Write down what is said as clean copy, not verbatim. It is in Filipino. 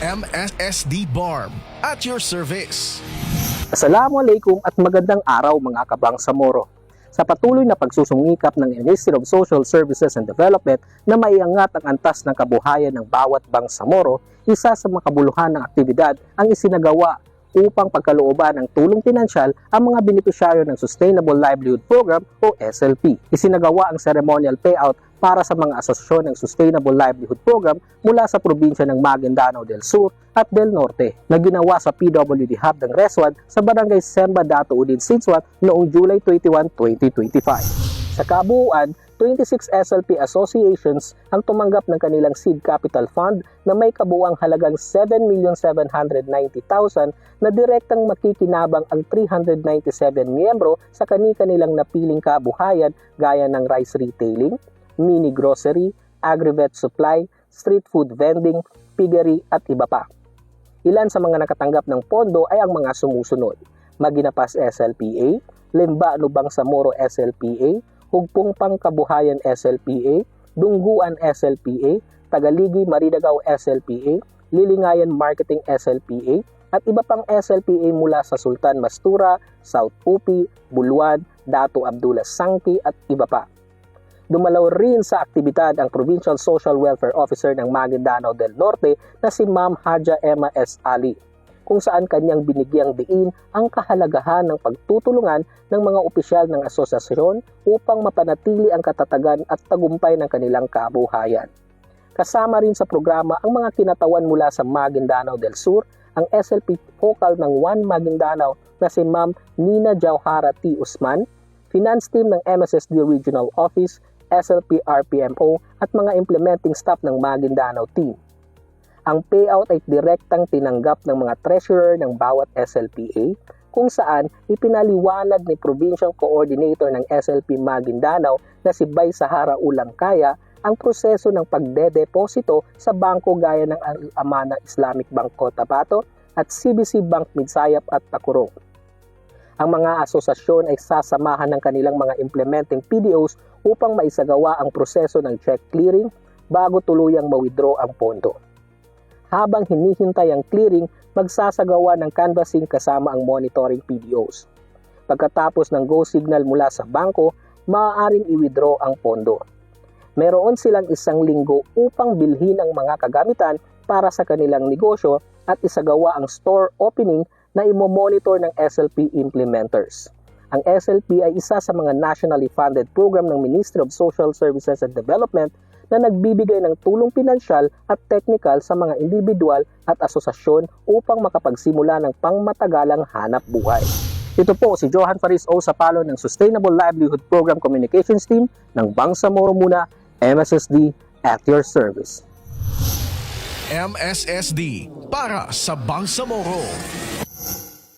MSSD BARM at your service. Assalamualaikum at magandang araw mga kabangsamoro. Sa patuloy na pagsusungikap ng Ministry of Social Services and Development na maiangat ang antas ng kabuhayan ng bawat bangsamoro, isa sa makabuluhan ng aktibidad ang isinagawa upang pagkalooban ng tulong pinansyal ang mga benepisyaryo ng Sustainable Livelihood Program o SLP. Isinagawa ang ceremonial payout para sa mga asosasyon ng Sustainable Livelihood Program mula sa probinsya ng Maguindanao del Sur at del Norte na ginawa sa PWD Hub ng Reswad sa Barangay Semba Dato Udin Sinswat noong July 21, 2025. Sa kabuuan, 26 SLP associations ang tumanggap ng kanilang seed capital fund na may kabuuang halagang 7,790,000 na direktang makikinabang ang 397 miyembro sa kani-kanilang napiling kabuhayan gaya ng rice retailing, mini grocery, agri-vet supply, street food vending, piggery at iba pa. Ilan sa mga nakatanggap ng pondo ay ang mga sumusunod: Maginapas SLPA, Limba Lubang Samoro SLPA, Hugpong Pangkabuhayan SLPA, Dungguan SLPA, Tagaligi Maridagaw SLPA, Lilingayan Marketing SLPA, at iba pang SLPA mula sa Sultan Mastura, South Pupi, Buluan, Dato Abdullah Sangki at iba pa. Dumalaw rin sa aktibidad ang Provincial Social Welfare Officer ng Maguindanao del Norte na si Ma'am Haja Emma S. Ali, kung saan kanyang binigyang diin ang kahalagahan ng pagtutulungan ng mga opisyal ng asosasyon upang mapanatili ang katatagan at tagumpay ng kanilang kabuhayan. Kasama rin sa programa ang mga kinatawan mula sa Maguindanao del Sur, ang SLP Focal ng One Maguindanao na si Ma'am Nina Jauhara T. Usman, Finance Team ng MSSD Regional Office, SLP RPMO at mga implementing staff ng Maguindanao Team. Ang payout ay direktang tinanggap ng mga treasurer ng bawat SLPA, kung saan ipinaliwanag ni Provincial Coordinator ng SLP Maguindanao na si Bay Sahara Ulangkaya ang proseso ng pagdedeposito sa bangko gaya ng Al-Amana Islamic Bank Cotabato at CBC Bank Midsayap at Takurong. Ang mga asosasyon ay sasamahan ng kanilang mga implementing PDOs upang maisagawa ang proseso ng check clearing bago tuluyang ma-withdraw ang pondo. Habang hinihintay ang clearing, magsasagawa ng canvassing kasama ang monitoring PDOs. Pagkatapos ng go signal mula sa bangko, maaaring i-withdraw ang pondo. Meron silang 1 linggo upang bilhin ang mga kagamitan para sa kanilang negosyo at isagawa ang store opening na imo-monitor ng SLP implementers. Ang SLP ay isa sa mga nationally funded program ng Ministry of Social Services and Development na nagbibigay ng tulong pinansyal at technical sa mga individual at asosasyon upang makapagsimula ng pangmatagalang hanap buhay. Ito po si Johan Faris O. Sapalo ng Sustainable Livelihood Program Communications Team ng Bangsamoro Muna, MSSD at your service. MSSD para sa Bangsamoro.